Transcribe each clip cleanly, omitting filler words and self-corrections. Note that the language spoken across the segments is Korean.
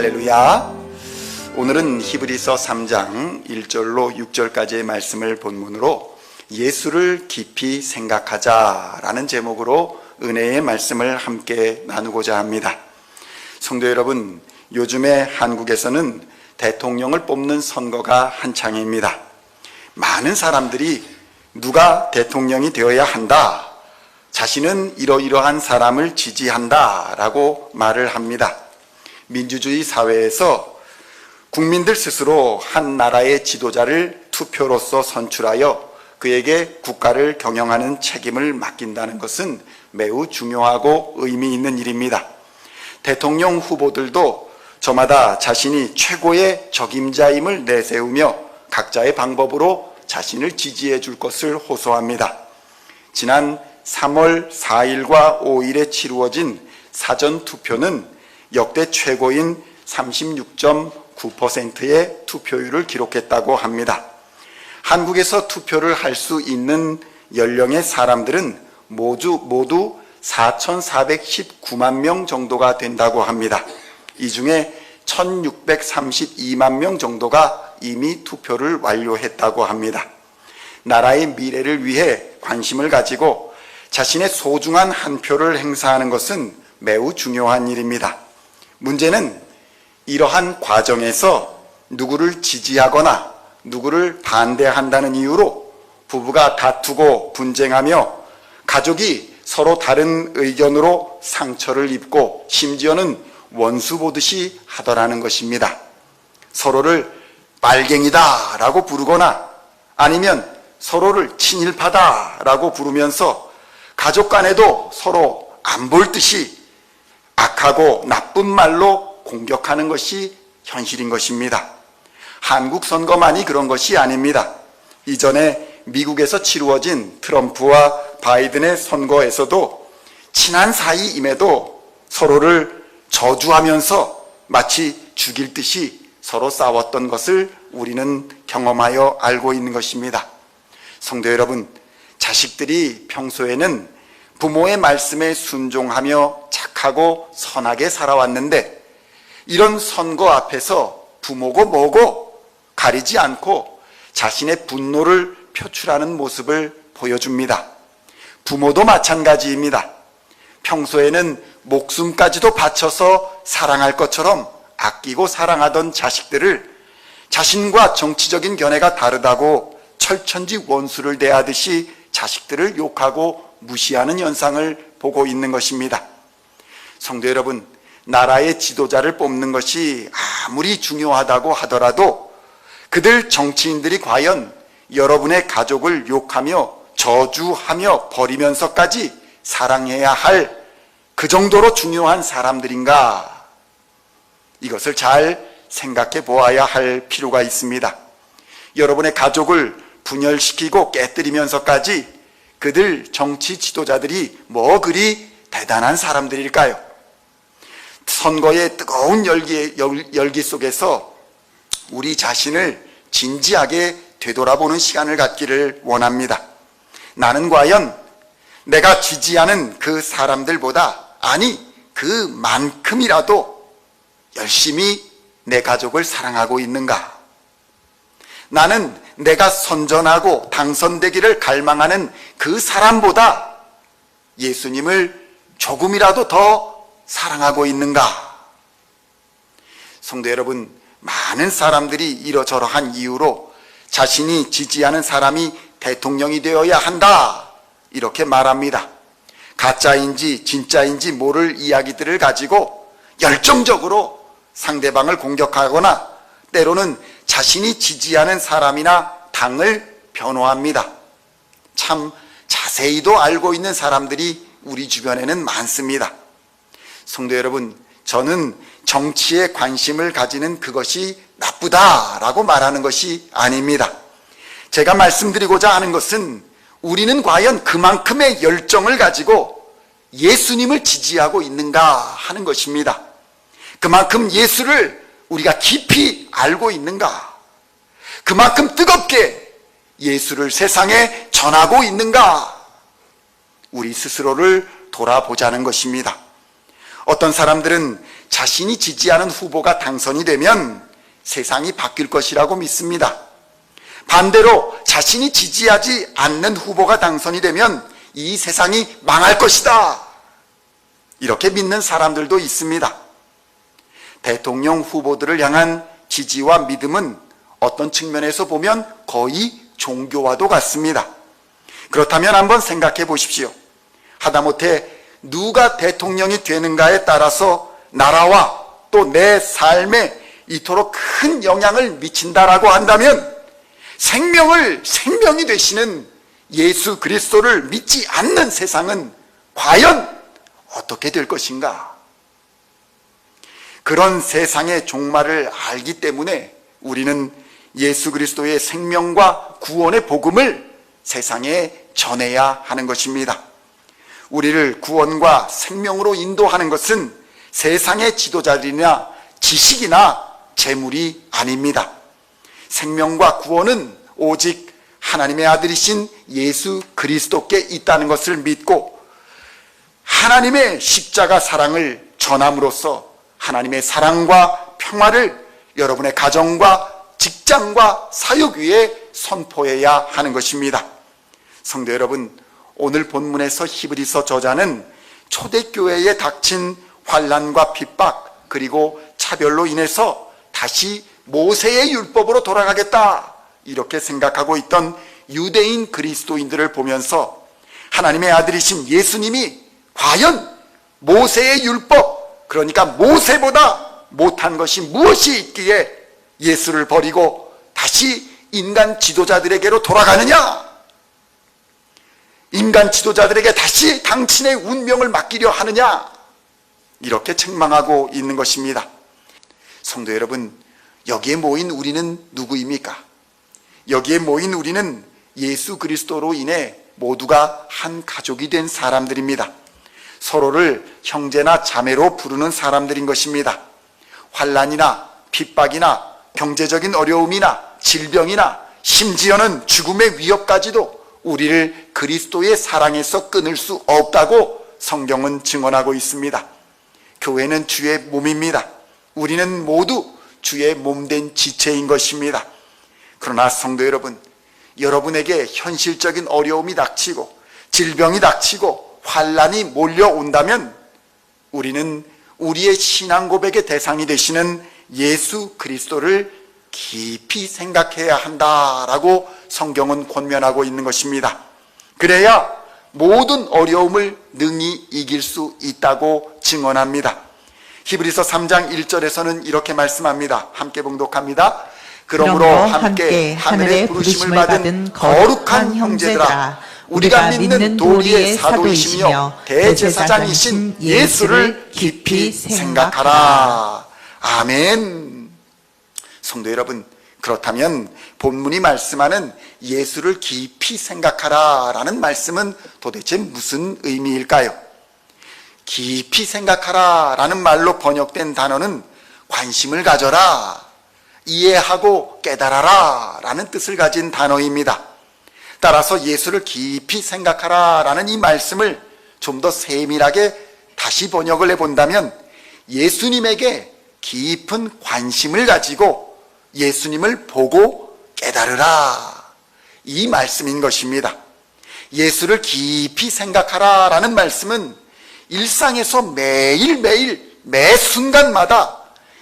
할렐루야. 오늘은 히브리서 3장 1절로 6절까지의 말씀을 본문으로 예수를 깊이 생각하자라는 제목으로 은혜의 말씀을 함께 나누고자 합니다. 성도 여러분, 요즘에 한국에서는 대통령을 뽑는 선거가 한창입니다. 많은 사람들이 누가 대통령이 되어야 한다, 자신은 이러이러한 사람을 지지한다 라고 말을 합니다. 민주주의 사회에서 국민들 스스로 한 나라의 지도자를 투표로서 선출하여 그에게 국가를 경영하는 책임을 맡긴다는 것은 매우 중요하고 의미 있는 일입니다. 대통령 후보들도 저마다 자신이 최고의 적임자임을 내세우며 각자의 방법으로 자신을 지지해 줄 것을 호소합니다. 지난 3월 4일과 5일에 치루어진 사전투표는 역대 최고인 36.9%의 투표율을 기록했다고 합니다. 한국에서 투표를 할 수 있는 연령의 사람들은 모두 4,419만 명 정도가 된다고 합니다. 이 중에 1,632만 명 정도가 이미 투표를 완료했다고 합니다. 나라의 미래를 위해 관심을 가지고 자신의 소중한 한 표를 행사하는 것은 매우 중요한 일입니다. 문제는 이러한 과정에서 누구를 지지하거나 누구를 반대한다는 이유로 부부가 다투고 분쟁하며 가족이 서로 다른 의견으로 상처를 입고 심지어는 원수 보듯이 하더라는 것입니다. 서로를 빨갱이다 라고 부르거나 아니면 서로를 친일파다 라고 부르면서 가족 간에도 서로 안 볼 듯이 악하고 나쁜 말로 공격하는 것이 현실인 것입니다. 한국 선거만이 그런 것이 아닙니다. 이전에 미국에서 치루어진 트럼프와 바이든의 선거에서도 친한 사이임에도 서로를 저주하면서 마치 죽일 듯이 서로 싸웠던 것을 우리는 경험하여 알고 있는 것입니다. 성도 여러분, 자식들이 평소에는 부모의 말씀에 순종하며 착하고 선하게 살아왔는데 이런 선거 앞에서 부모고 뭐고 가리지 않고 자신의 분노를 표출하는 모습을 보여줍니다. 부모도 마찬가지입니다. 평소에는 목숨까지도 바쳐서 사랑할 것처럼 아끼고 사랑하던 자식들을 자신과 정치적인 견해가 다르다고 철천지 원수를 대하듯이 자식들을 욕하고 무시하는 현상을 보고 있는 것입니다. 성도 여러분, 나라의 지도자를 뽑는 것이 아무리 중요하다고 하더라도 그들 정치인들이 과연 여러분의 가족을 욕하며 저주하며 버리면서까지 사랑해야 할 그 정도로 중요한 사람들인가? 이것을 잘 생각해 보아야 할 필요가 있습니다. 여러분의 가족을 분열시키고 깨뜨리면서까지 그들 정치 지도자들이 뭐 그리 대단한 사람들일까요? 선거의 뜨거운 열기 속에서 우리 자신을 진지하게 되돌아보는 시간을 갖기를 원합니다. 나는 과연 내가 지지하는 그 사람들보다, 아니 그만큼이라도 열심히 내 가족을 사랑하고 있는가? 나는 내가 선전하고 당선되기를 갈망하는 그 사람보다 예수님을 조금이라도 더 사랑하고 있는가? 성도 여러분, 많은 사람들이 이러저러한 이유로 자신이 지지하는 사람이 대통령이 되어야 한다 이렇게 말합니다. 가짜인지 진짜인지 모를 이야기들을 가지고 열정적으로 상대방을 공격하거나 때로는 자신이 지지하는 사람이나 당을 변호합니다. 참 자세히도 알고 있는 사람들이 우리 주변에는 많습니다. 성도 여러분, 저는 정치에 관심을 가지는 그것이 나쁘다라고 말하는 것이 아닙니다. 제가 말씀드리고자 하는 것은 우리는 과연 그만큼의 열정을 가지고 예수님을 지지하고 있는가 하는 것입니다. 그만큼 예수를 우리가 깊이 알고 있는가? 그만큼 뜨겁게 예수를 세상에 전하고 있는가? 우리 스스로를 돌아보자는 것입니다. 어떤 사람들은 자신이 지지하는 후보가 당선이 되면 세상이 바뀔 것이라고 믿습니다. 반대로 자신이 지지하지 않는 후보가 당선이 되면 이 세상이 망할 것이다, 이렇게 믿는 사람들도 있습니다. 대통령 후보들을 향한 지지와 믿음은 어떤 측면에서 보면 거의 종교와도 같습니다. 그렇다면 한번 생각해 보십시오. 하다못해 누가 대통령이 되는가에 따라서 나라와 또 내 삶에 이토록 큰 영향을 미친다라고 한다면 생명이 되시는 예수 그리스도를 믿지 않는 세상은 과연 어떻게 될 것인가? 그런 세상의 종말을 알기 때문에 우리는 예수 그리스도의 생명과 구원의 복음을 세상에 전해야 하는 것입니다. 우리를 구원과 생명으로 인도하는 것은 세상의 지도자들이나 지식이나 재물이 아닙니다. 생명과 구원은 오직 하나님의 아들이신 예수 그리스도께 있다는 것을 믿고 하나님의 십자가 사랑을 전함으로써 하나님의 사랑과 평화를 여러분의 가정과 직장과 사역 위에 선포해야 하는 것입니다. 성도 여러분, 오늘 본문에서 히브리서 저자는 초대교회에 닥친 환난과 핍박 그리고 차별로 인해서 다시 모세의 율법으로 돌아가겠다, 이렇게 생각하고 있던 유대인 그리스도인들을 보면서 하나님의 아들이신 예수님이 과연 모세의 율법, 그러니까 모세보다 못한 것이 무엇이 있기에 예수를 버리고 다시 인간 지도자들에게로 돌아가느냐, 인간 지도자들에게 다시 당신의 운명을 맡기려 하느냐, 이렇게 책망하고 있는 것입니다. 성도 여러분, 여기에 모인 우리는 누구입니까? 여기에 모인 우리는 예수 그리스도로 인해 모두가 한 가족이 된 사람들입니다. 서로를 형제나 자매로 부르는 사람들인 것입니다. 환난이나 핍박이나 경제적인 어려움이나 질병이나 심지어는 죽음의 위협까지도 우리를 그리스도의 사랑에서 끊을 수 없다고 성경은 증언하고 있습니다. 교회는 주의 몸입니다. 우리는 모두 주의 몸된 지체인 것입니다. 그러나 성도 여러분, 여러분에게 현실적인 어려움이 닥치고 질병이 닥치고 환난이 몰려온다면 우리는 우리의 신앙 고백의 대상이 되시는 예수 그리스도를 깊이 생각해야 한다라고 성경은 권면하고 있는 것입니다. 그래야 모든 어려움을 능히 이길 수 있다고 증언합니다. 히브리서 3장 1절에서는 이렇게 말씀합니다. 함께 봉독합니다. 그러므로 함께 하늘의 부르심을 받은 거룩한 형제들아, 우리가 믿는 도리의 사도이시며 대제사장이신 예수를 깊이 생각하라. 아멘. 성도 여러분, 그렇다면 본문이 말씀하는 예수를 깊이 생각하라 라는 말씀은 도대체 무슨 의미일까요? 깊이 생각하라 라는 말로 번역된 단어는 관심을 가져라, 이해하고 깨달아라 라는 뜻을 가진 단어입니다. 따라서 예수를 깊이 생각하라 라는 이 말씀을 좀 더 세밀하게 다시 번역을 해본다면 예수님에게 깊은 관심을 가지고 예수님을 보고 깨달으라, 이 말씀인 것입니다. 예수를 깊이 생각하라 라는 말씀은 일상에서 매일매일 매 순간마다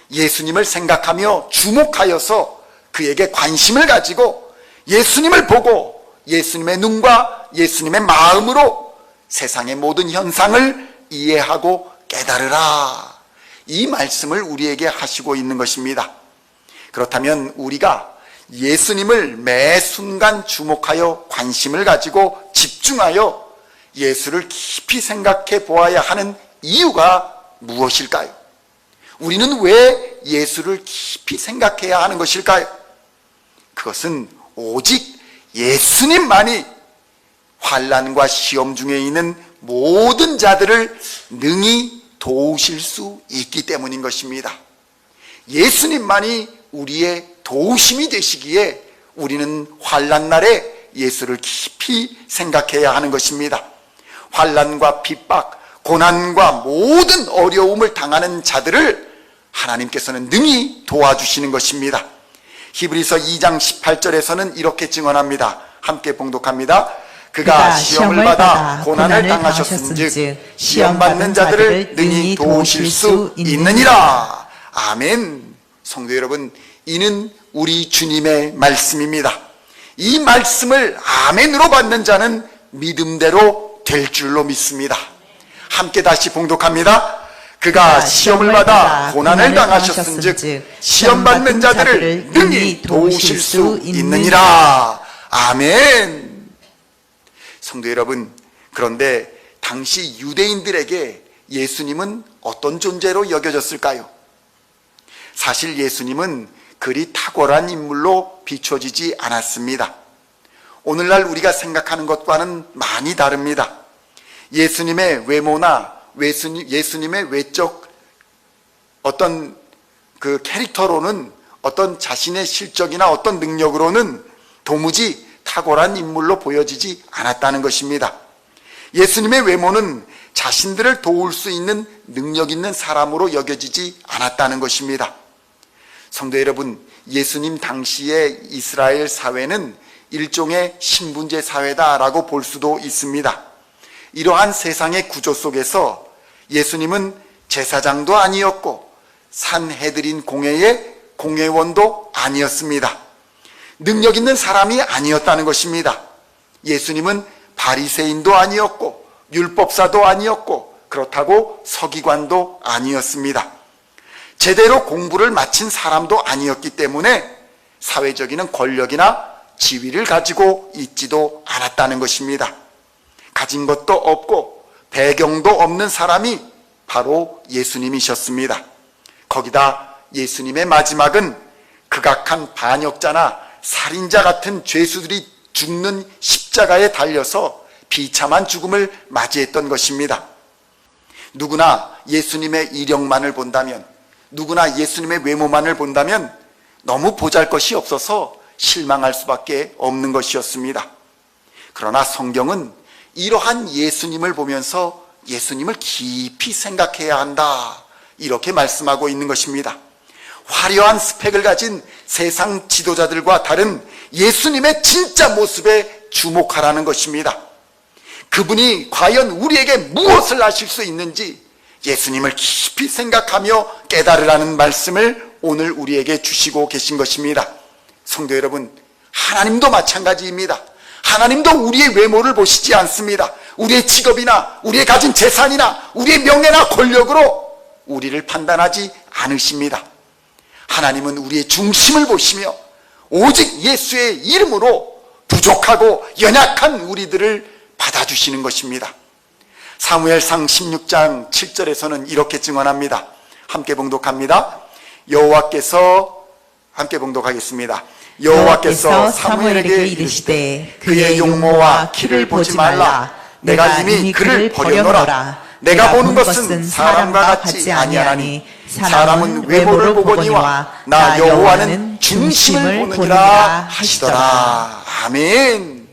예수님을 생각하며 주목하여서 그에게 관심을 가지고 예수님을 보고 예수님의 눈과 예수님의 마음으로 세상의 모든 현상을 이해하고 깨달으라, 이 말씀을 우리에게 하시고 있는 것입니다. 그렇다면 우리가 예수님을 매 순간 주목하여 관심을 가지고 집중하여 예수를 깊이 생각해 보아야 하는 이유가 무엇일까요? 우리는 왜 예수를 깊이 생각해야 하는 것일까요? 그것은 오직 예수님만이 환난과 시험 중에 있는 모든 자들을 능히 도우실 수 있기 때문인 것입니다. 예수님만이 우리의 도우심이 되시기에 우리는 환난 날에 예수를 깊이 생각해야 하는 것입니다. 환난과 핍박, 고난과 모든 어려움을 당하는 자들을 하나님께서는 능히 도와주시는 것입니다. 히브리서 2장 18절에서는 이렇게 증언합니다. 함께 봉독합니다. 그가 시험을 받아 고난을 당하셨은즉 시험 받는 자들을 능히 도우실 수 있느니라. 아멘. 성도 여러분, 이는 우리 주님의 말씀입니다. 이 말씀을 아멘으로 받는 자는 믿음대로 될 줄로 믿습니다. 함께 다시 봉독합니다. 그가 시험을 받아 고난을 당하셨은즉 시험 받는 자들을 능히 도우실 수 있느니라. 아멘. 성도 여러분, 그런데 당시 유대인들에게 예수님은 어떤 존재로 여겨졌을까요? 사실 예수님은 그리 탁월한 인물로 비춰지지 않았습니다. 오늘날 우리가 생각하는 것과는 많이 다릅니다. 예수님의 외모나 예수님의 외적 어떤 그 캐릭터로는, 어떤 자신의 실적이나 어떤 능력으로는 도무지 탁월한 인물로 보여지지 않았다는 것입니다. 예수님의 외모는 자신들을 도울 수 있는 능력 있는 사람으로 여겨지지 않았다는 것입니다. 성도 여러분, 예수님 당시의 이스라엘 사회는 일종의 신분제 사회다라고 볼 수도 있습니다. 이러한 세상의 구조 속에서 예수님은 제사장도 아니었고 산헤드린 공회의 공회원도 아니었습니다. 능력 있는 사람이 아니었다는 것입니다. 예수님은 바리새인도 아니었고 율법사도 아니었고 그렇다고 서기관도 아니었습니다. 제대로 공부를 마친 사람도 아니었기 때문에 사회적인 권력이나 지위를 가지고 있지도 않았다는 것입니다. 가진 것도 없고 배경도 없는 사람이 바로 예수님이셨습니다. 거기다 예수님의 마지막은 극악한 반역자나 살인자 같은 죄수들이 죽는 십자가에 달려서 비참한 죽음을 맞이했던 것입니다. 누구나 예수님의 이력만을 본다면, 누구나 예수님의 외모만을 본다면 너무 보잘것이 없어서 실망할 수밖에 없는 것이었습니다. 그러나 성경은 이러한 예수님을 보면서 예수님을 깊이 생각해야 한다, 이렇게 말씀하고 있는 것입니다. 화려한 스펙을 가진 세상 지도자들과 다른 예수님의 진짜 모습에 주목하라는 것입니다. 그분이 과연 우리에게 무엇을 하실 수 있는지 예수님을 깊이 생각하며 깨달으라는 말씀을 오늘 우리에게 주시고 계신 것입니다. 성도 여러분, 하나님도 마찬가지입니다. 하나님도 우리의 외모를 보시지 않습니다. 우리의 직업이나 우리의 가진 재산이나 우리의 명예나 권력으로 우리를 판단하지 않으십니다. 하나님은 우리의 중심을 보시며 오직 예수의 이름으로 부족하고 연약한 우리들을 받아주시는 것입니다. 사무엘상 16장 7절에서는 이렇게 증언합니다. 함께 봉독합니다. 여호와께서, 함께 봉독하겠습니다. 여호와께서 사무엘에게 이르시되 그의 용모와 키를 보지 말라. 내가 이미 그를 버려놓으라. 내가 보는 것은 사람과 같지 아니하나니 사람은 외모를 보거니와 나 여호와는 중심을 보느니라 하시더라. 아멘.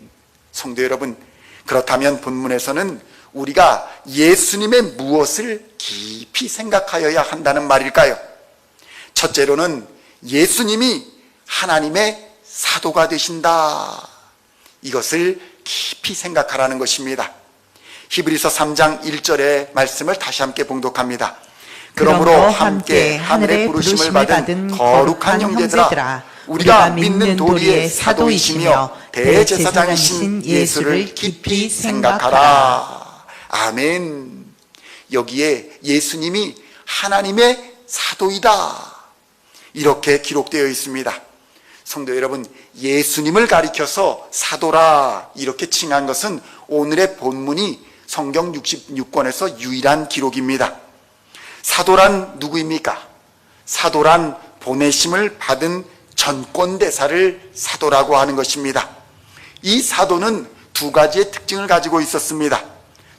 성도 여러분, 그렇다면 본문에서는 우리가 예수님의 무엇을 깊이 생각하여야 한다는 말일까요? 첫째로는 예수님이 하나님의 사도가 되신다, 이것을 깊이 생각하라는 것입니다. 히브리서 3장 1절의 말씀을 다시 함께 봉독합니다. 그러므로 함께 하늘의 부르심을 받은 거룩한 형제들아, 우리가 믿는 도리의 사도이시며 대제사장이신 예수를 깊이 생각하라. 아멘. 여기에 예수님이 하나님의 사도이다, 이렇게 기록되어 있습니다. 성도 여러분, 예수님을 가리켜서 사도라 이렇게 칭한 것은 오늘의 본문이 성경 66권에서 유일한 기록입니다. 사도란 누구입니까? 사도란 보내심을 받은 전권대사를 사도라고 하는 것입니다. 이 사도는 두 가지의 특징을 가지고 있었습니다.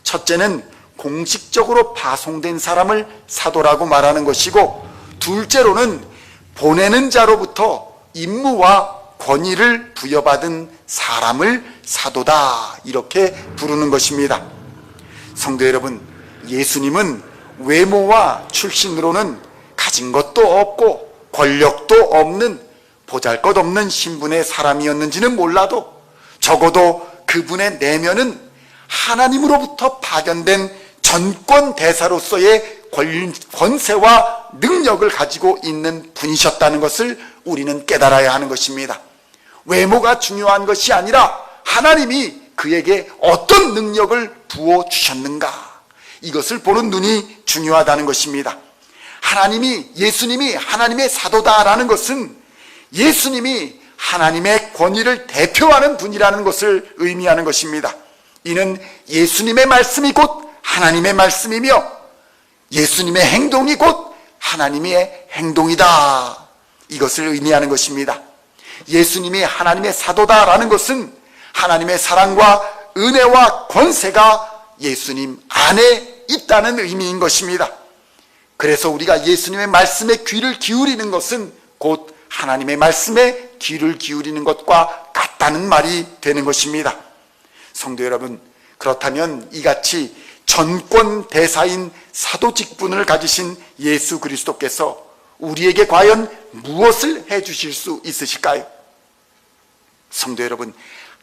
첫째는 공식적으로 파송된 사람을 사도라고 말하는 것이고, 둘째로는 보내는 자로부터 임무와 권위를 부여받은 사람을 사도다, 이렇게 부르는 것입니다. 성도 여러분, 예수님은 외모와 출신으로는 가진 것도 없고 권력도 없는 보잘것없는 신분의 사람이었는지는 몰라도 적어도 그분의 내면은 하나님으로부터 파견된 전권 대사로서의 권세와 능력을 가지고 있는 분이셨다는 것을 우리는 깨달아야 하는 것입니다. 외모가 중요한 것이 아니라 하나님이 그에게 어떤 능력을 부어주셨는가, 이것을 보는 눈이 중요하다는 것입니다. 예수님이 하나님의 사도다라는 것은 예수님이 하나님의 권위를 대표하는 분이라는 것을 의미하는 것입니다. 이는 예수님의 말씀이 곧 하나님의 말씀이며 예수님의 행동이 곧 하나님의 행동이다, 이것을 의미하는 것입니다. 예수님이 하나님의 사도다라는 것은 하나님의 사랑과 은혜와 권세가 예수님 안에 있다는 의미인 것입니다. 그래서 우리가 예수님의 말씀에 귀를 기울이는 것은 곧 하나님의 말씀에 귀를 기울이는 것과 같다는 말이 되는 것입니다. 성도 여러분, 그렇다면 이같이 전권 대사인 사도 직분을 가지신 예수 그리스도께서 우리에게 과연 무엇을 해주실 수 있으실까요? 성도 여러분,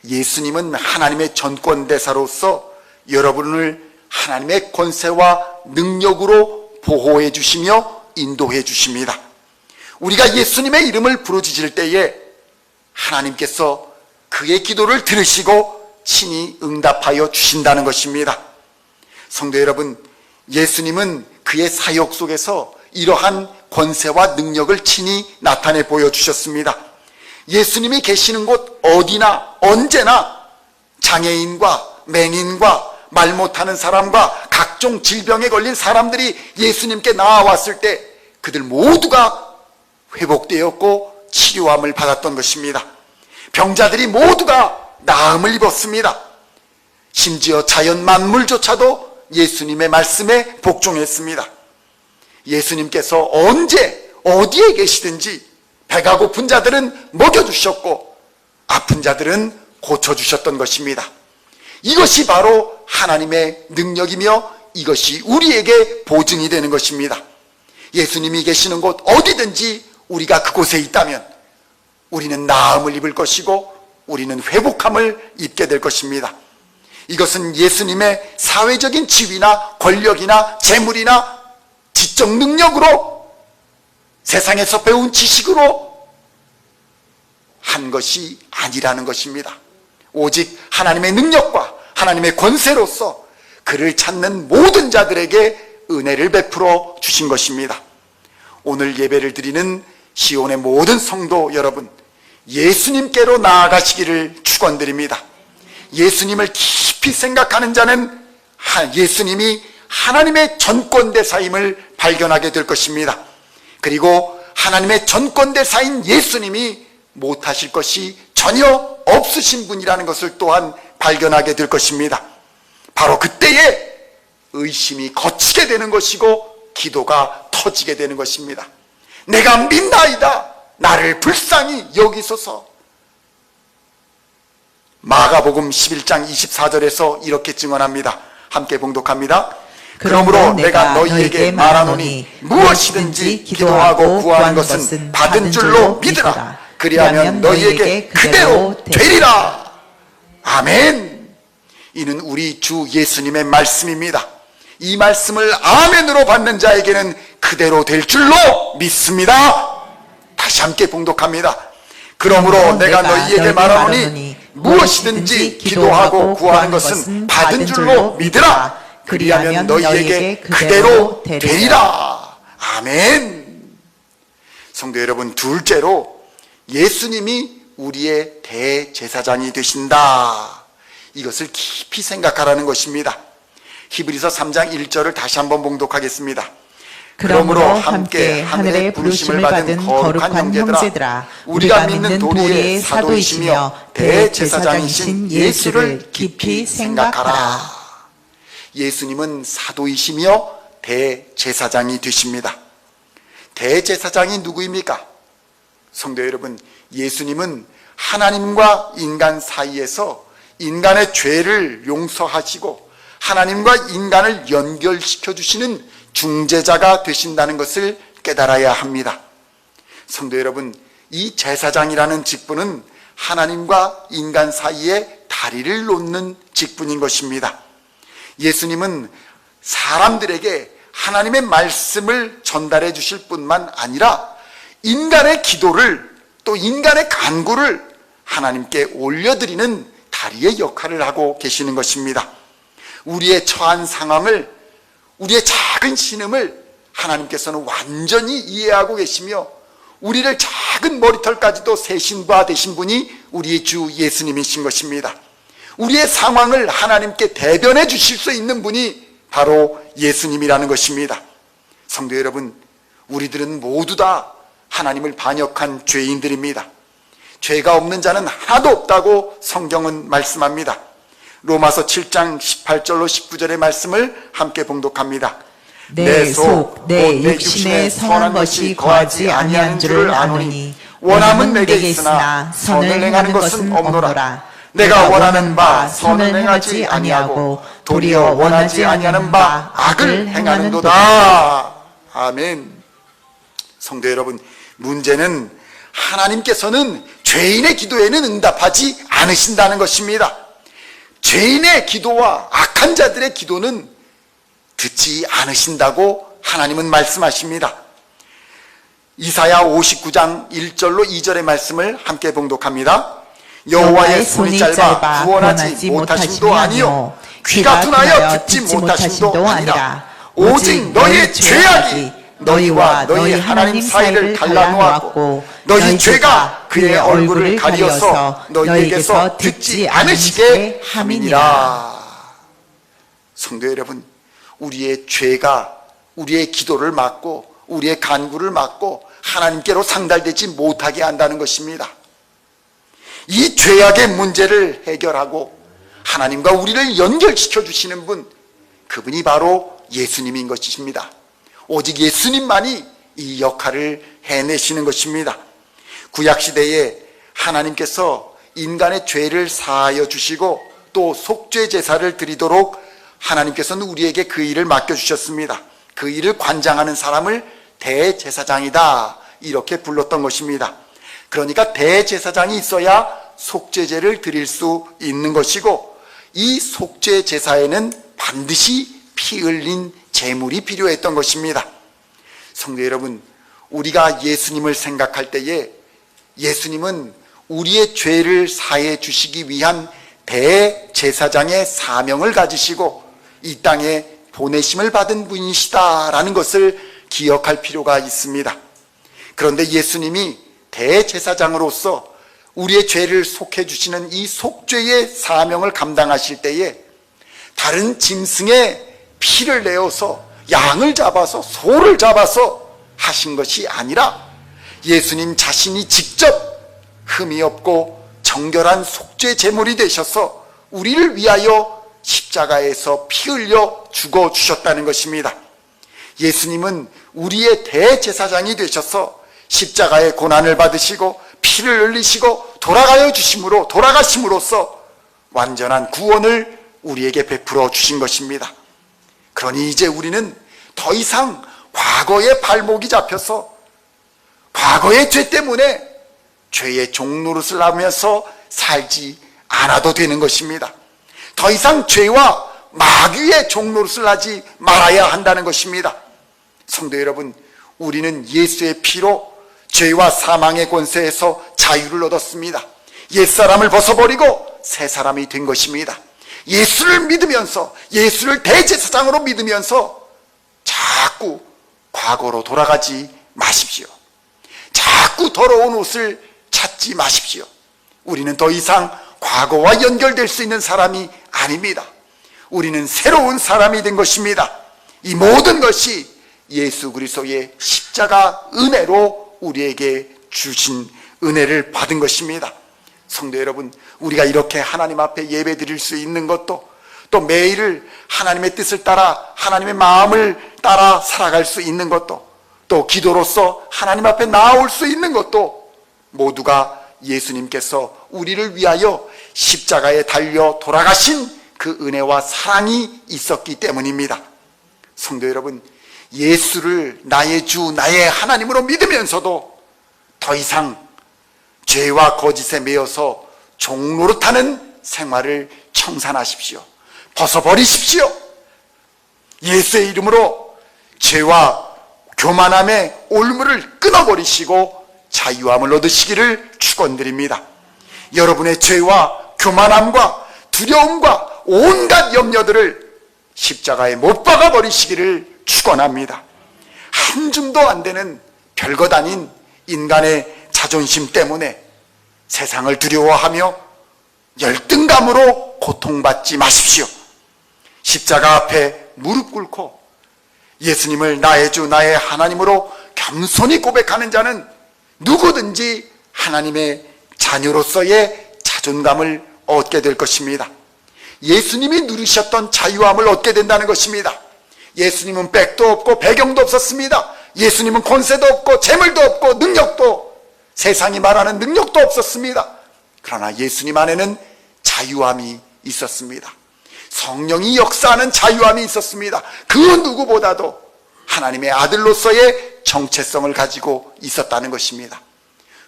예수님은 하나님의 전권 대사로서 여러분을 하나님의 권세와 능력으로 보호해 주시며 인도해 주십니다. 우리가 예수님의 이름을 부르짖을 때에 하나님께서 그의 기도를 들으시고 친히 응답하여 주신다는 것입니다. 성도 여러분, 예수님은 그의 사역 속에서 이러한 권세와 능력을 친히 나타내 보여주셨습니다. 예수님이 계시는 곳 어디나 언제나 장애인과 맹인과 말 못하는 사람과 각종 질병에 걸린 사람들이 예수님께 나아왔을 때 그들 모두가 회복되었고 치료함을 받았던 것입니다. 병자들이 모두가 나음을 입었습니다. 심지어 자연 만물조차도 예수님의 말씀에 복종했습니다. 예수님께서 언제 어디에 계시든지 배가 고픈 자들은 먹여주셨고 아픈 자들은 고쳐주셨던 것입니다. 이것이 바로 하나님의 능력이며 이것이 우리에게 보증이 되는 것입니다. 예수님이 계시는 곳 어디든지 우리가 그곳에 있다면 우리는 나음을 입을 것이고 우리는 회복함을 입게 될 것입니다. 이것은 예수님의 사회적인 지위나 권력이나 재물이나 지적 능력으로 세상에서 배운 지식으로 한 것이 아니라는 것입니다. 오직 하나님의 능력과 하나님의 권세로서 그를 찾는 모든 자들에게 은혜를 베풀어 주신 것입니다. 오늘 예배를 드리는 시온의 모든 성도 여러분, 예수님께로 나아가시기를 축원드립니다. 예수님을 깊이 생각하는 자는 예수님이 하나님의 전권대사임을 발견하게 될 것입니다. 그리고 하나님의 전권대사인 예수님이 못하실 것이 전혀 없으신 분이라는 것을 또한 발견하게 될 것입니다. 바로 그때에 의심이 거치게 되는 것이고 기도가 터지게 되는 것입니다. 내가 믿나이다, 나를 불쌍히 여기소서. 마가복음 11장 24절에서 이렇게 증언합니다. 함께 봉독합니다. 그러므로 내가 너희에게 말하노니 무엇이든지 기도하고 구하는 것은 받은 줄로 믿으라. 그리하면 너희에게 그대로 되리라. 아멘. 이는 우리 주 예수님의 말씀입니다. 이 말씀을 아멘으로 받는 자에게는 그대로 될 줄로 믿습니다. 다시 함께 봉독합니다. 그러므로 내가 너희에게 말하노니 무엇이든지 기도하고 구하는 것은 받은 줄로 믿으라. 그리하면 너희에게 그대로 되리라. 아멘. 성도 여러분, 둘째로 예수님이 우리의 대제사장이 되신다. 이것을 깊이 생각하라는 것입니다. 히브리서 3장 1절을 다시 한번 봉독하겠습니다. 그러므로 함께 하늘의 부르심을 받은 거룩한 형제들아, 우리가 믿는 도리의 사도이시며 대제사장이신 예수를 깊이 생각하라. 예수님은 사도이시며 대제사장이 되십니다. 대제사장이 누구입니까? 성도 여러분, 예수님은 하나님과 인간 사이에서 인간의 죄를 용서하시고 하나님과 인간을 연결시켜 주시는 중재자가 되신다는 것을 깨달아야 합니다. 성도 여러분, 이 제사장이라는 직분은 하나님과 인간 사이에 다리를 놓는 직분인 것입니다. 예수님은 사람들에게 하나님의 말씀을 전달해 주실 뿐만 아니라 인간의 기도를, 또 인간의 간구를 하나님께 올려드리는 다리의 역할을 하고 계시는 것입니다. 우리의 처한 상황을, 우리의 작은 신음을 하나님께서는 완전히 이해하고 계시며 우리를 작은 머리털까지도 세신 바 되신 분이 우리의 주 예수님이신 것입니다. 우리의 상황을 하나님께 대변해 주실 수 있는 분이 바로 예수님이라는 것입니다. 성도 여러분, 우리들은 모두 다 하나님을 반역한 죄인들입니다. 죄가 없는 자는 하나도 없다고 성경은 말씀합니다. 로마서 7장 18절로 19절의 말씀을 함께 봉독합니다. 내 속, 내 육신에 선한 것이 거하지 아니한 줄을 아노니 원함은 내게 있으나 선을 행하는 것은 없노라. 내가 원하는 바 선을 행하지 아니하고 도리어 원하지 아니하는 바 악을 행하는도다. 아멘. 성도 여러분, 문제는 하나님께서는 죄인의 기도에는 응답하지 않으신다는 것입니다. 죄인의 기도와 악한 자들의 기도는 듣지 않으신다고 하나님은 말씀하십니다. 이사야 59장 1절로 2절의 말씀을 함께 봉독합니다. 여호와의 손이 짧아 구원하지 못하심도 아니요 귀가 둔하여 듣지 못하심도 아니라 오직 너희의 죄악이 너희와 너희 하나님 사이를 갈라놓았고 너희 죄가 그의 얼굴을 가리어서 너희에게서 듣지 않으시게 함이니라. 성도 여러분, 우리의 죄가 우리의 기도를 막고 우리의 간구를 막고 하나님께로 상달되지 못하게 한다는 것입니다. 이 죄악의 문제를 해결하고 하나님과 우리를 연결시켜 주시는 분, 그분이 바로 예수님인 것입니다. 오직 예수님만이 이 역할을 해내시는 것입니다. 구약시대에 하나님께서 인간의 죄를 사하여 주시고 또 속죄 제사를 드리도록 하나님께서는 우리에게 그 일을 맡겨주셨습니다. 그 일을 관장하는 사람을 대제사장이다, 이렇게 불렀던 것입니다. 그러니까 대제사장이 있어야 속죄제를 드릴 수 있는 것이고, 이 속죄 제사에는 반드시 피 흘린 제물이 필요했던 것입니다. 성도 여러분, 우리가 예수님을 생각할 때에 예수님은 우리의 죄를 사해 주시기 위한 대제사장의 사명을 가지시고 이 땅에 보내심을 받은 분이시다라는 것을 기억할 필요가 있습니다. 그런데 예수님이 대제사장으로서 우리의 죄를 속해 주시는 이 속죄의 사명을 감당하실 때에 다른 짐승의 피를 내어서 양을 잡아서 소를 잡아서 하신 것이 아니라 예수님 자신이 직접 흠이 없고 정결한 속죄 제물이 되셔서 우리를 위하여 십자가에서 피 흘려 죽어 주셨다는 것입니다. 예수님은 우리의 대제사장이 되셔서 십자가의 고난을 받으시고 피를 흘리시고 돌아가심으로써 완전한 구원을 우리에게 베풀어 주신 것입니다. 그러니 이제 우리는 더 이상 과거의 발목이 잡혀서 과거의 죄 때문에 죄의 종노릇을 하면서 살지 않아도 되는 것입니다. 더 이상 죄와 마귀의 종노릇을 하지 말아야 한다는 것입니다. 성도 여러분, 우리는 예수의 피로 죄와 사망의 권세에서 자유를 얻었습니다. 옛사람을 벗어버리고 새 사람이 된 것입니다. 예수를 믿으면서, 예수를 대제사장으로 믿으면서 자꾸 과거로 돌아가지 마십시오. 자꾸 더러운 옷을 찾지 마십시오. 우리는 더 이상 과거와 연결될 수 있는 사람이 아닙니다. 우리는 새로운 사람이 된 것입니다. 이 모든 것이 예수 그리스도의 십자가 은혜로 우리에게 주신 은혜를 받은 것입니다. 성도 여러분, 우리가 이렇게 하나님 앞에 예배 드릴 수 있는 것도, 또 매일을 하나님의 뜻을 따라 하나님의 마음을 따라 살아갈 수 있는 것도, 또 기도로서 하나님 앞에 나아올 수 있는 것도 모두가 예수님께서 우리를 위하여 십자가에 달려 돌아가신 그 은혜와 사랑이 있었기 때문입니다. 성도 여러분, 예수를 나의 주, 나의 하나님으로 믿으면서도 더 이상 죄와 거짓에 매여서 종노릇하는 생활을 청산하십시오. 벗어버리십시오. 예수의 이름으로 죄와 교만함의 올무를 끊어버리시고 자유함을 얻으시기를 축원드립니다. 여러분의 죄와 교만함과 두려움과 온갖 염려들을 십자가에 못 박아 버리시기를 축원합니다. 한 줌도 안 되는 별것 아닌 인간의 자존심 때문에 세상을 두려워하며 열등감으로 고통받지 마십시오. 십자가 앞에 무릎 꿇고 예수님을 나의 주 나의 하나님으로 겸손히 고백하는 자는 누구든지 하나님의 자녀로서의 자존감을 얻게 될 것입니다. 예수님이 누리셨던 자유함을 얻게 된다는 것입니다. 예수님은 백도 없고 배경도 없었습니다. 예수님은 권세도 없고 재물도 없고 능력도, 세상이 말하는 능력도 없었습니다. 그러나 예수님 안에는 자유함이 있었습니다. 성령이 역사하는 자유함이 있었습니다. 그 누구보다도 하나님의 아들로서의 정체성을 가지고 있었다는 것입니다.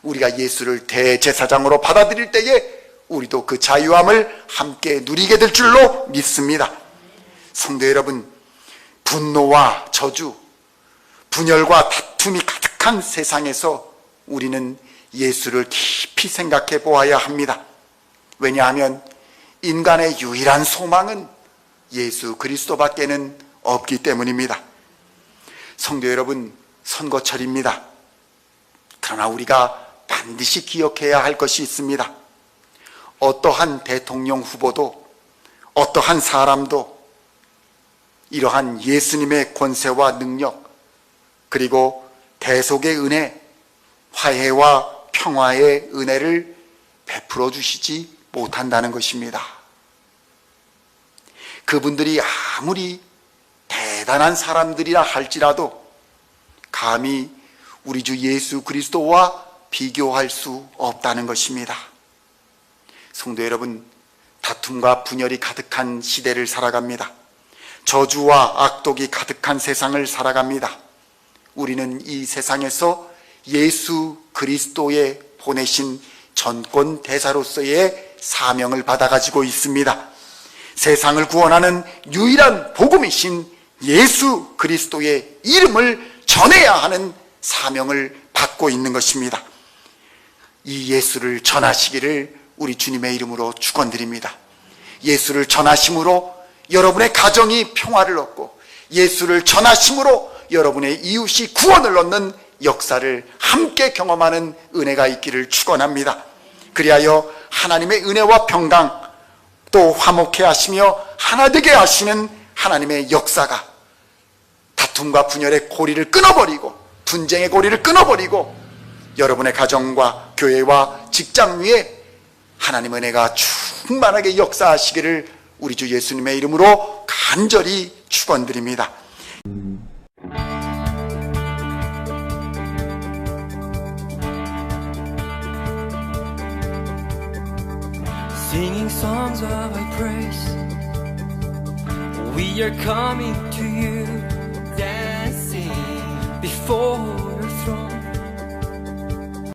우리가 예수를 대제사장으로 받아들일 때에 우리도 그 자유함을 함께 누리게 될 줄로 믿습니다. 성도 여러분, 분노와 저주, 분열과 다툼이 가득한 세상에서 우리는 예수를 깊이 생각해 보아야 합니다. 왜냐하면 인간의 유일한 소망은 예수 그리스도밖에는 없기 때문입니다. 성도 여러분, 선거철입니다. 그러나 우리가 반드시 기억해야 할 것이 있습니다. 어떠한 대통령 후보도, 어떠한 사람도 이러한 예수님의 권세와 능력, 그리고 대속의 은혜, 화해와 평화의 은혜를 베풀어 주시지 못한다는 것입니다. 그분들이 아무리 대단한 사람들이라 할지라도 감히 우리 주 예수 그리스도와 비교할 수 없다는 것입니다. 성도 여러분, 다툼과 분열이 가득한 시대를 살아갑니다. 저주와 악독이 가득한 세상을 살아갑니다. 우리는 이 세상에서 예수 그리스도의 보내신 전권 대사로서의 사명을 받아가지고 있습니다. 세상을 구원하는 유일한 복음이신 예수 그리스도의 이름을 전해야 하는 사명을 받고 있는 것입니다. 이 예수를 전하시기를 우리 주님의 이름으로 축원드립니다. 예수를 전하심으로 여러분의 가정이 평화를 얻고, 예수를 전하심으로 여러분의 이웃이 구원을 얻는 역사를 함께 경험하는 은혜가 있기를 축원합니다. 그리하여 하나님의 은혜와 평강, 또 화목해 하시며 하나 되게 하시는 하나님의 역사가 다툼과 분열의 고리를 끊어버리고, 분쟁의 고리를 끊어버리고, 여러분의 가정과 교회와 직장 위에 하나님의 은혜가 충만하게 역사하시기를 우리 주 예수님의 이름으로 간절히 축원드립니다. Singing songs of thy praise, we are coming to you, dancing before